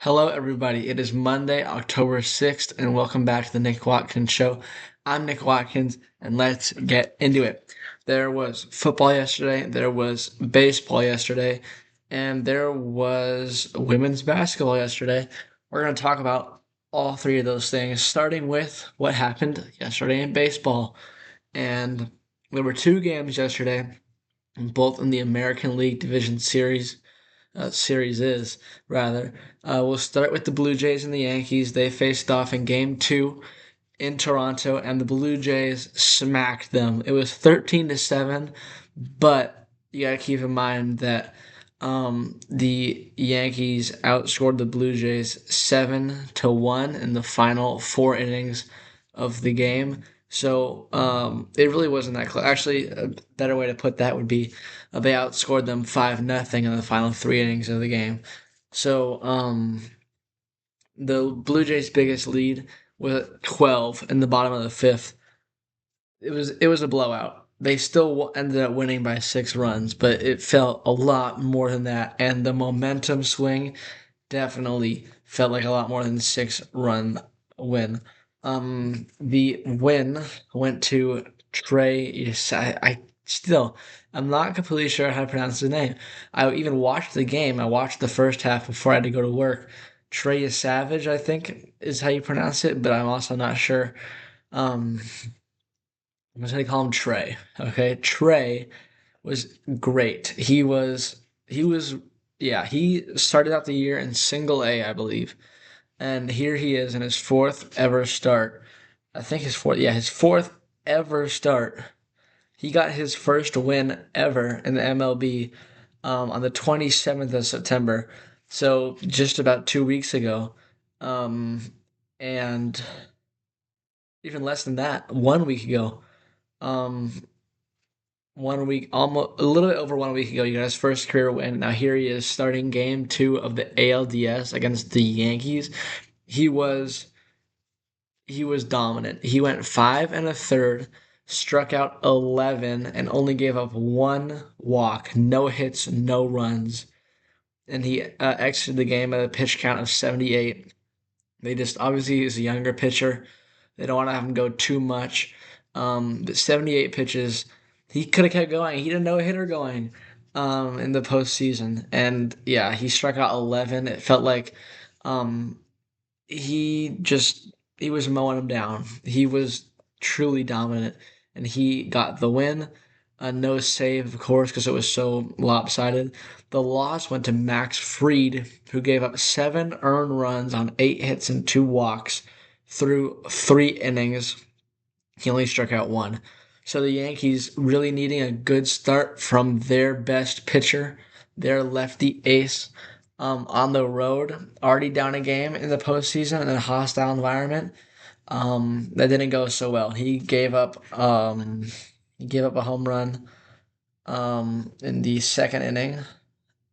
Hello, everybody. It is Monday, October 6th, and welcome back to the Nick Watkins Show. I'm Nick Watkins, and let's get into it. There was football yesterday, there was baseball yesterday, and there was women's basketball yesterday. We're going to talk about all three of those things, starting with what happened yesterday in baseball. And there were two games yesterday, both in the American League Division Series series is, rather. We'll start with the Blue Jays and the Yankees. They faced off in game two in Toronto, and the Blue Jays smacked them. It was 13-7, but you got to keep in mind that the Yankees outscored the Blue Jays 7-1 in the final 4 innings of the game. So it really wasn't that close. Actually, a better way to put that would be they outscored them 5-0 in the final 3 innings of the game. So the Blue Jays' biggest lead was at 12 in the bottom of the fifth. It was a blowout. They still ended up winning by 6 runs, but it felt a lot more than that. And the momentum swing definitely felt like a lot more than 6 run win. The win went to Trey. I'm not completely sure how to pronounce his name. I even watched the game. I watched the first half before I had to go to work. Trey Savage, I think, is how you pronounce it, but I'm also not sure. Um, I'm just gonna call him Trey. Okay, Trey was great. He was yeah. He started out the year in Single A, I believe, and here he is in his fourth ever start. I think his fourth, yeah, his fourth ever start. He got his first win ever in the MLB on the 27th of September, so just about 2 weeks ago. Um, and even less than that, 1 week ago. Um, 1 week, almost a little bit over 1 week ago, he got his first career win. Now here he is starting game two of the ALDS against the Yankees. He was he was dominant. He went 5 1/3, struck out 11, and only gave up one walk, no hits, no runs. And he exited the game at a pitch count of 78. They just obviously he's a younger pitcher. They don't want to have him go too much. But 78 pitches, he could have kept going. He didn't know a hitter going in the postseason. And yeah, he struck out 11. It felt like um, he just he was mowing him down. He was truly dominant, and he got the win. No save, of course, because it was so lopsided. The loss went to Max Fried, who gave up 7 earned runs on 8 hits and 2 walks through 3 innings. He only struck out one. So the Yankees really needing a good start from their best pitcher, their lefty ace, on the road, already down a game in the postseason in a hostile environment. That didn't go so well. He gave up a home run in the second inning,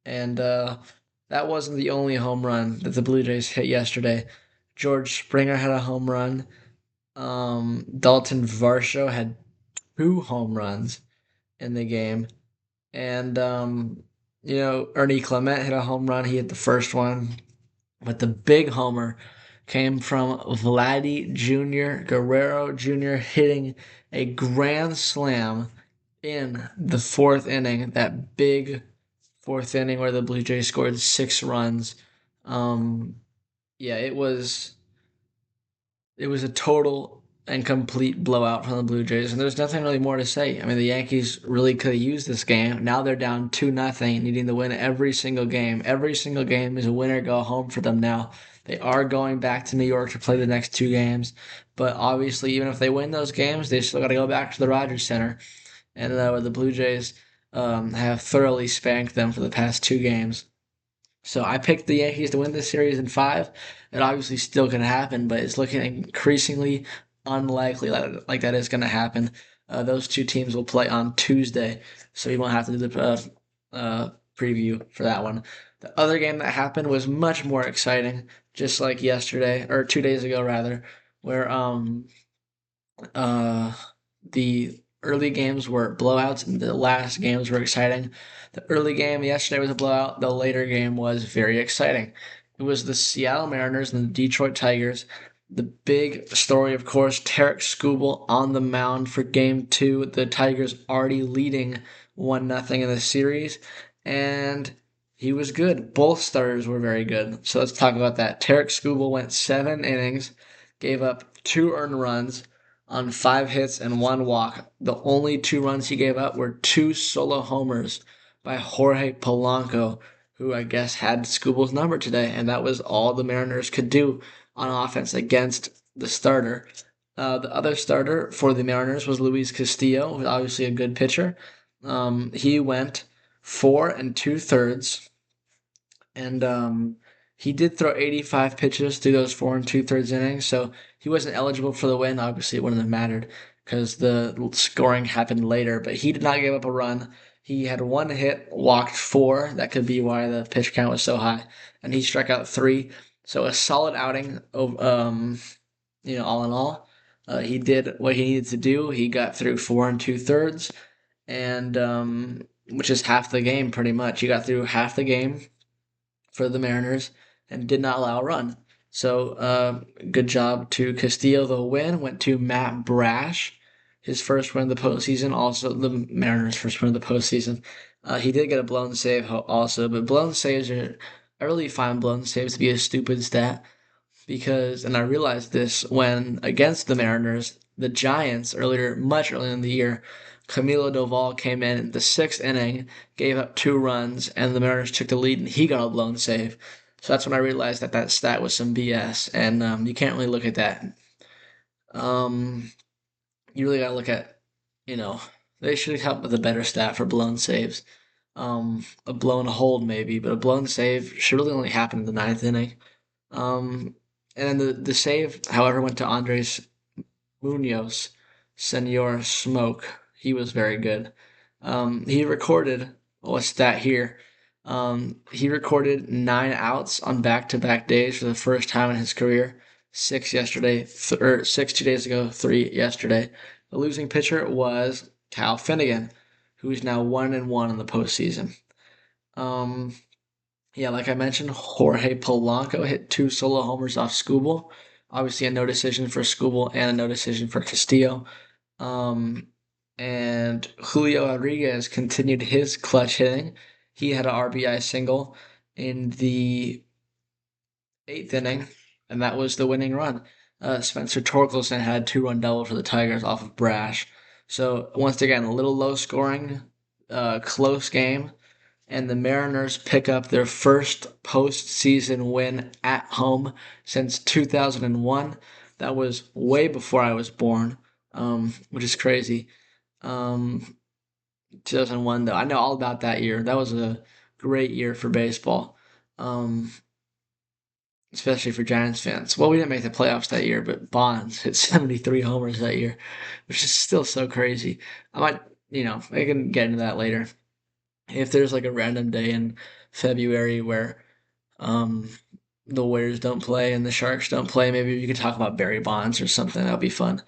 and that wasn't the only home run that the Blue Jays hit yesterday. George Springer had a home run. Dalton Varsho had 2 home runs in the game. And, Ernie Clement hit a home run. He hit the first one. But the big homer came from Vladdy Jr., Guerrero Jr. hitting a grand slam in the fourth inning. That big fourth inning where the Blue Jays scored 6 runs. Um, yeah, it was a total and complete blowout from the Blue Jays, and there's nothing really more to say. I mean, the Yankees really could have used this game. Now they're down 2-0, needing to win every single game. Every single game is a winner go home for them now. They are going back to New York to play the next 2 games, but obviously, even if they win those games, they still got to go back to the Rogers Center. And the Blue Jays have thoroughly spanked them for the past 2 games. So I picked the Yankees to win this series in five. It obviously still can happen, but it's looking increasingly unlikely like that is going to happen. Those two teams will play on Tuesday, so we won't have to do the preview for that one. The other game that happened was much more exciting, just like yesterday, or 2 days ago rather, where uh, the early games were blowouts and the last games were exciting. The early game yesterday was a blowout. The later game was very exciting. It was the Seattle Mariners and the Detroit Tigers. The big story, of course, Tarek Skubal on the mound for Game 2. The Tigers already leading 1-0 in the series, and he was good. Both starters were very good. So let's talk about that. Tarek Skubal went 7 innings, gave up 2 earned runs on 5 hits and 1 walk. The only 2 runs he gave up were 2 solo homers by Jorge Polanco, who I guess had Skubal's number today, and that was all the Mariners could do on offense against the starter. The other starter for the Mariners was Luis Castillo, who's obviously a good pitcher. He went 4 2/3, and he did throw 85 pitches through those 4 2/3 innings, so he wasn't eligible for the win. Obviously, it wouldn't have mattered because the scoring happened later, but he did not give up a run. He had 1 hit, walked 4. That could be why the pitch count was so high, and he struck out 3. So a solid outing. All in all, he did what he needed to do. He got through 4 2/3, and which is half the game pretty much. He got through half the game for the Mariners and did not allow a run. So good job to Castillo. The win went to Matt Brash, his first win of the postseason. Also, the Mariners' first win of the postseason. He did get a blown save also, but blown saves are. I really find blown saves to be a stupid stat because, and I realized this when against the Mariners, the Giants much earlier in the year, Camilo Doval came in the 6th inning, gave up 2 runs, and the Mariners took the lead, and he got a blown save. So that's when I realized that stat was some BS, and you can't really look at that. Um, you really got to look at, you know, they should come up with a better stat for blown saves. A blown hold maybe, but a blown save should really only happen in the 9th inning. Um, and then the save, however, went to Andres Munoz, Senor Smoke. He was very good. He recorded, what's that here? He recorded 9 outs on back-to-back days for the first time in his career. 6 yesterday, or 6 2 days ago, 3 yesterday. The losing pitcher was Cal Finnegan, who's now 1-1 in the postseason. Yeah, like I mentioned, Jorge Polanco hit 2 solo homers off Skubal. Obviously, a no decision for Skubal and a no decision for Castillo. Um, and Julio Rodriguez continued his clutch hitting. He had an RBI single in the 8th inning, and that was the winning run. Spencer Torkelson had a 2-run double for the Tigers off of Brash. So, once again, a little low scoring, close game, and the Mariners pick up their first postseason win at home since 2001. That was way before I was born, which is crazy. 2001, though, I know all about that year. That was a great year for baseball, um, especially for Giants fans. Well, we didn't make the playoffs that year, but Bonds hit 73 homers that year, which is still so crazy. I might, I can get into that later. If there's like a random day in February where um, the Warriors don't play and the Sharks don't play, maybe we could talk about Barry Bonds or something. That'd be fun.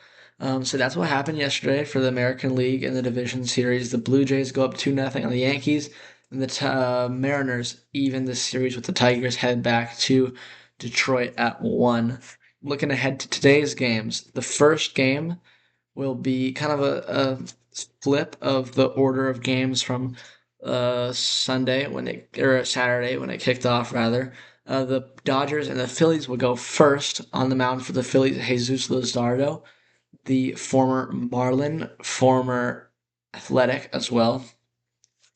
So that's what happened yesterday for the American League in the division series. The Blue Jays go up 2-0 on the Yankees, and the Mariners even the series with the Tigers, head back to Detroit at 1. Looking ahead to today's games, the first game will be kind of a flip of the order of games from Sunday or Saturday when it kicked off rather. The Dodgers and the Phillies will go first. On the mound for the Phillies, Jesus Luzardo, the former Marlin, former Athletic as well.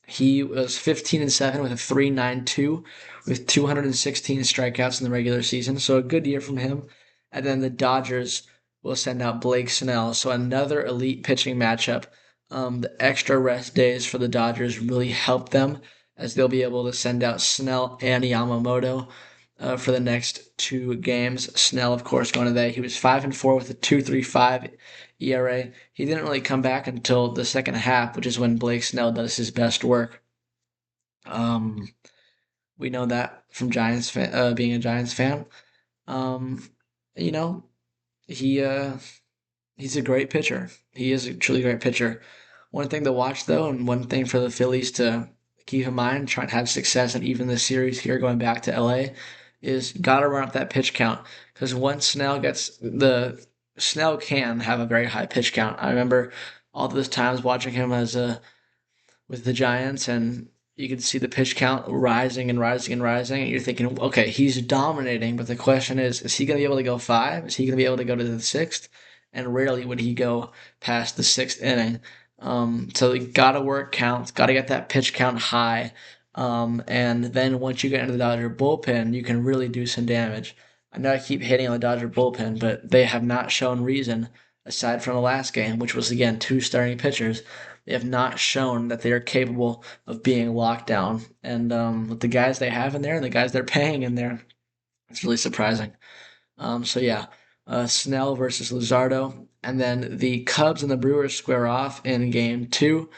He was 15-7 with a 3.92 with 216 strikeouts in the regular season. So a good year from him. And then the Dodgers will send out Blake Snell. So another elite pitching matchup. The extra rest days for the Dodgers really help them as they'll be able to send out Snell and Yamamoto for the next 2 games. Snell, of course, going today. He was 5-4 with a 2.35 ERA. He didn't really come back until the second half, which is when Blake Snell does his best work. Um, we know that from being a Giants fan. Um, you know, he he's a great pitcher. He is a truly great pitcher. One thing to watch though, and one thing for the Phillies to keep in mind, try and have success and even the series here going back to LA, is got to run up that pitch count because once Snell can have a very high pitch count. I remember all those times watching him as a with the Giants, and you could see the pitch count rising and rising and rising, and you're thinking, okay, he's dominating, but the question is he going to be able to go five? Is he going to be able to go to the sixth? And rarely would he go past the sixth inning. So you got to work counts, got to get that pitch count high, and then once you get into the Dodger bullpen, you can really do some damage. I know I keep hitting on the Dodger bullpen, but they have not shown reason, aside from the last game, which was again two starting pitchers. They have not shown that they are capable of being locked down. And with the guys they have in there and the guys they're paying in there, it's really surprising. So yeah, Snell versus Luzardo, and then the Cubs and the Brewers square off in Game 2.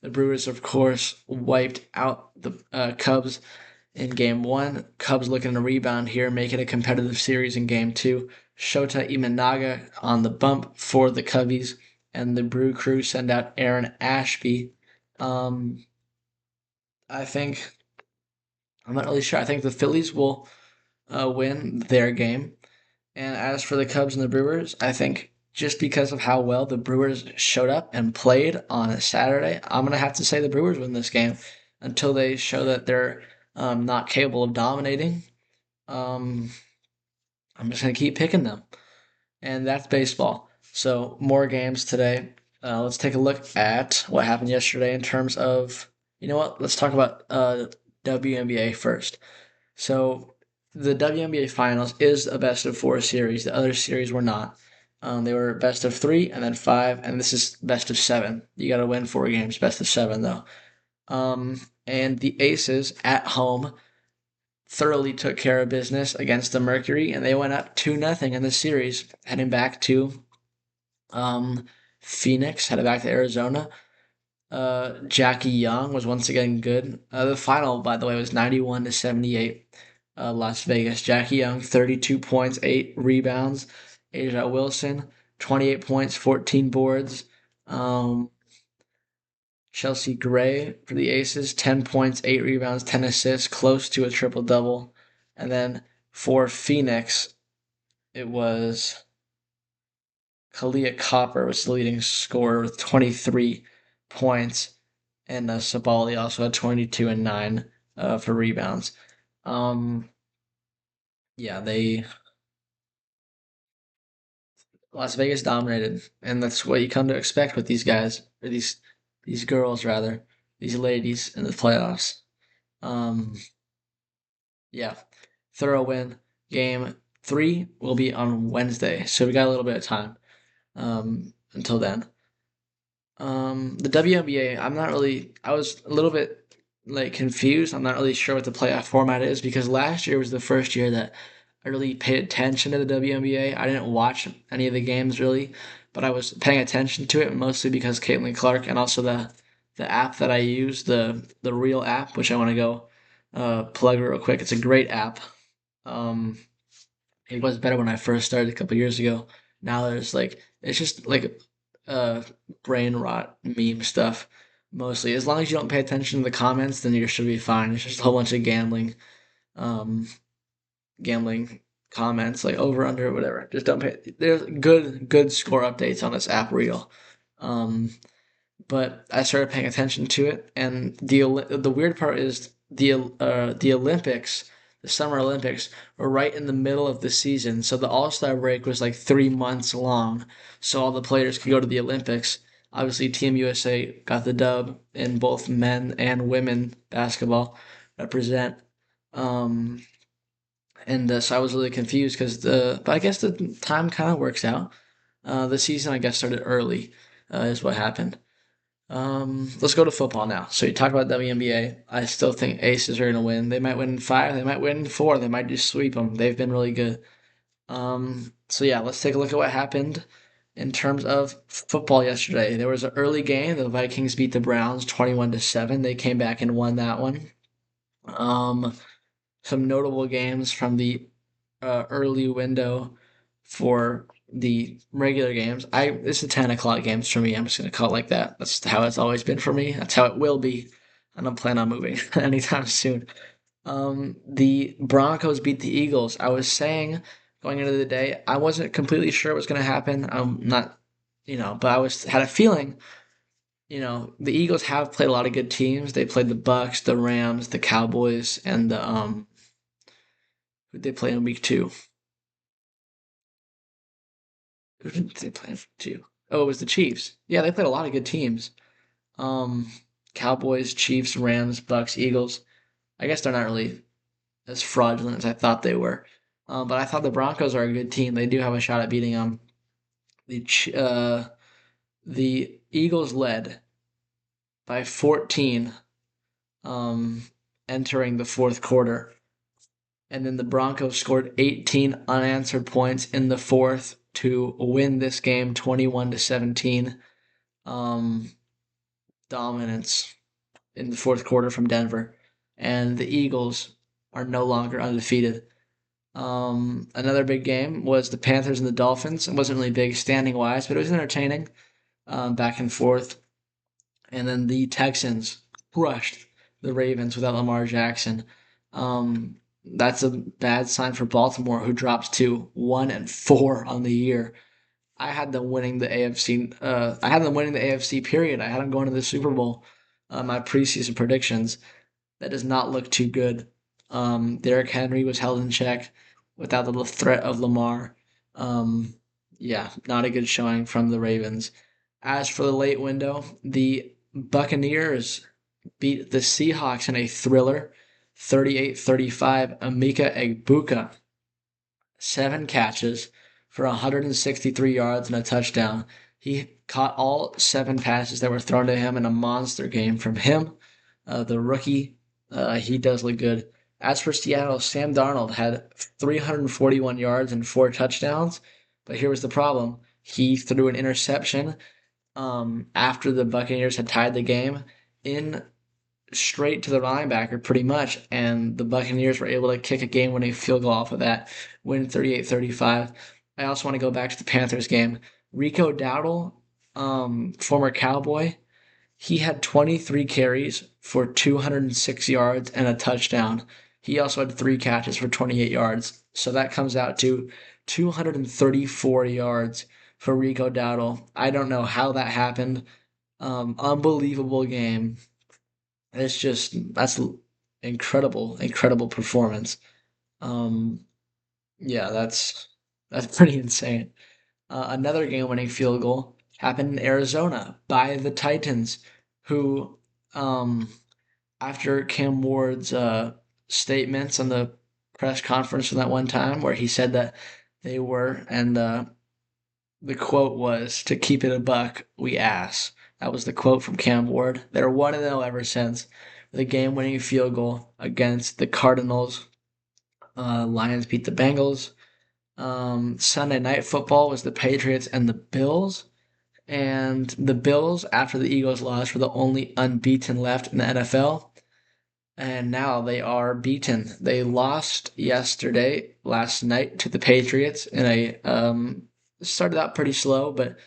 The Brewers, of course, wiped out the Cubs in Game 1. Cubs looking to rebound here, make it a competitive series in Game 2. Shota Imanaga on the bump for the Cubbies, and the Brew Crew send out Aaron Ashby. Um, I think I'm not really sure. I think the Phillies will win their game. And as for the Cubs and the Brewers, I think just because of how well the Brewers showed up and played on Saturday, I'm going to have to say the Brewers win this game until they show that they're not capable of dominating. Um, I'm just going to keep picking them. And that's baseball. So, more games today. Let's take a look at what happened yesterday in terms of, you know what? Let's talk about WNBA first. So the WNBA Finals is a best of four series. The other series were not. They were best of three and then five, and this is best of seven. You got to win four games, best of seven though. And the Aces at home thoroughly took care of business against the Mercury, and they went up 2-0 in the series, heading back to Phoenix, headed back to Arizona. Jackie Young was once again good. The final, by the way, was 91-78. Las Vegas. Jackie Young, 32 points, 8 rebounds. Asia Wilson, 28 points, 14 boards. Chelsea Gray for the Aces, 10 points, 8 rebounds, 10 assists, close to a triple double. And then for Phoenix, it was Kalia Copper was the leading scorer with 23 points, and Sabali also had 22 and 9 for rebounds. Yeah, they Las Vegas dominated, and that's what you come to expect with these guys or these girls rather, these ladies in the playoffs. Um, yeah, thorough win. Game 3 will be on Wednesday, so we got a little bit of time until then. The WNBA, I'm not really. I was a little bit like confused. I'm not really sure what the playoff format is because last year was the first year that I really paid attention to the WNBA. I didn't watch any of the games really, but I was paying attention to it mostly because Caitlin Clark and also the app that I use, the Real app, which I want to go plug real quick. It's a great app. Um, it was better when I first started a couple years ago. Now there's like it's just like uh brain rot meme stuff mostly. As long as you don't pay attention to the comments, then you should be fine. It's just a whole bunch of um gambling comments like over under whatever. Just don't pay. There's good score updates on this app reel. Um, but I started paying attention to it, and the weird part is the Olympics, the Summer Olympics, were right in the middle of the season, so the All Star break was like 3 months long, so all the players could go to the Olympics. Obviously, Team USA got the dub in both men and women basketball represent. Um, and so I was really confused but I guess the time kind of works out. The season, I guess, started early, is what happened. Let's go to football now. So you talk about WNBA. I still think Aces are going to win. They might win in five. They might win in four. They might just sweep them. They've been really good. So yeah, let's take a look at what happened in terms of football yesterday. There was an early game. The Vikings beat the Browns 21-7. They came back and won that one. Um, some notable games from the early window for the regular games. It's the 10 o'clock games for me. I'm just gonna call it like that. That's how it's always been for me. That's how it will be. I don't plan on moving anytime soon. The Broncos beat the Eagles. I was saying going into the day, I wasn't completely sure what was going to happen. I'm not, but I was had a feeling. The Eagles have played a lot of good teams. They played the Bucks, the Rams, the Cowboys, and the who did they play in week two? Who did they play in week two? Oh, it was the Chiefs. Yeah, they played a lot of good teams. Um, Cowboys, Chiefs, Rams, Bucks, Eagles. I guess they're not really as fraudulent as I thought they were. But I thought the Broncos are a good team. They do have a shot at beating them. The Eagles led by 14 um, entering the fourth quarter. And then the Broncos scored 18 unanswered points in the fourth to win this game 21-17. Um, Dominance in the fourth quarter from Denver. And the Eagles are no longer undefeated. Another big game was the Panthers and the Dolphins. It wasn't really big standing wise, but it was entertaining, back and forth. And then the Texans crushed the Ravens without Lamar Jackson. That's a bad sign for Baltimore, who drops to 1-4 on the year. I had them winning the AFC. I had them winning the AFC. Period. I had them going to the Super Bowl. My preseason predictions. That does not look too good. Derrick Henry was held in check without the threat of Lamar. Um, yeah, not a good showing from the Ravens. As for the late window, the Buccaneers beat the Seahawks in a thriller, 38-35. Emeka Egbuka, 7 catches for 163 yards and a touchdown. He caught all 7 passes that were thrown to him in a monster game from him. The rookie, he does look good. As for Seattle, Sam Darnold had 341 yards and 4 touchdowns, but here was the problem. He threw an interception after the Buccaneers had tied the game in straight to the linebacker pretty much, and the Buccaneers were able to kick a game-winning field goal off of that, win 38-35. I also want to go back to the Panthers game. Rico Dowdle, former Cowboy, he had 23 carries for 206 yards and a touchdown. He also had 3 catches for 28 yards. So that comes out to 234 yards for Rico Dowdle. I don't know how that happened. Unbelievable game. That's incredible, incredible performance. Um, yeah, that's pretty insane. Another game-winning field goal happened in Arizona by the Titans, who, um, after Cam Ward's statements on the press conference from that one time, where he said that they were, and the quote was, "To keep it a buck, we ass." That was the quote from Cam Ward. They're 1-0 ever since. The game-winning field goal against the Cardinals. Lions beat the Bengals. Sunday Night Football was the Patriots and the Bills. And the Bills, after the Eagles lost, were the only unbeaten left in the NFL. And now they are beaten. They lost last night, to the Patriots in a started out pretty slow, but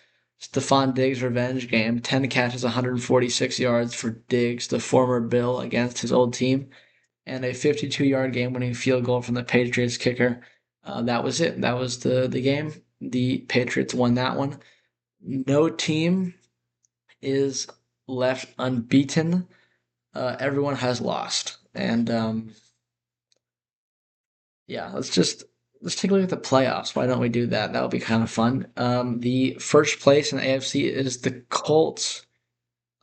Stephon Diggs' revenge game. 10 catches, 146 yards for Diggs, the former Bill, against his old team, and a 52-yard game-winning field goal from the Patriots kicker. That was it. That was the game. The Patriots won that one. No team is left unbeaten. Everyone has lost. And yeah, let's take a look at the playoffs. Why don't we do that? That would be kind of fun. The first place in the AFC is the Colts.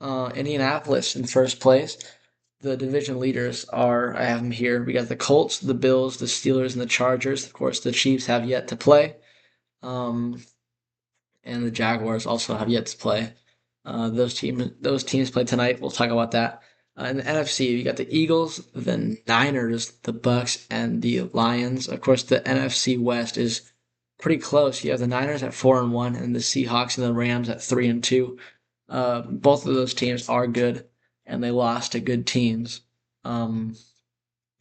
Indianapolis in first place. The division leaders are, I have them here. We got the Colts, the Bills, the Steelers, and the Chargers. Of course, the Chiefs have yet to play. Um, and the Jaguars also have yet to play. Those teams play tonight. We'll talk about that. In the NFC, you got the Eagles, the Niners, the Bucks, and the Lions. Of course, the NFC West is pretty close. You have the Niners at 4-1, and the Seahawks and the Rams at 3-2. Both of those teams are good, and they lost to good teams. Of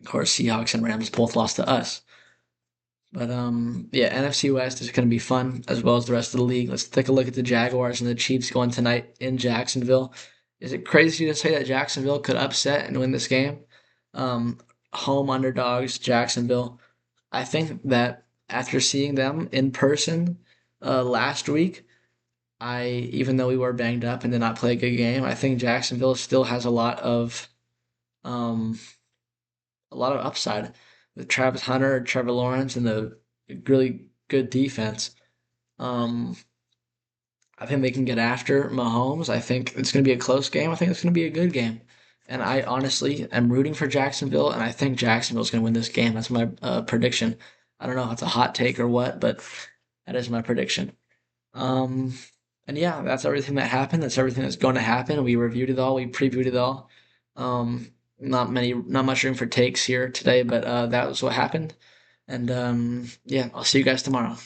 course, Seahawks and Rams both lost to us. But yeah, NFC West is going to be fun, as well as the rest of the league. Let's take a look at the Jaguars and the Chiefs going tonight in Jacksonville. Is it crazy to say that Jacksonville could upset and win this game? Um, home underdogs, Jacksonville. I think that after seeing them in person last week, even though we were banged up and did not play a good game, I think Jacksonville still has um, a lot of upside with Travis Hunter, Trevor Lawrence, and the really good defense. Um, I think they can get after Mahomes. I think it's going to be a close game. I think it's going to be a good game. And I honestly am rooting for Jacksonville, and I think Jacksonville's going to win this game. That's my prediction. I don't know if it's a hot take or what, but that is my prediction. Um, and yeah, that's everything that happened. That's everything that's going to happen. We reviewed it all. We previewed it all. Not much room for takes here today, but that was what happened. And yeah, I'll see you guys tomorrow.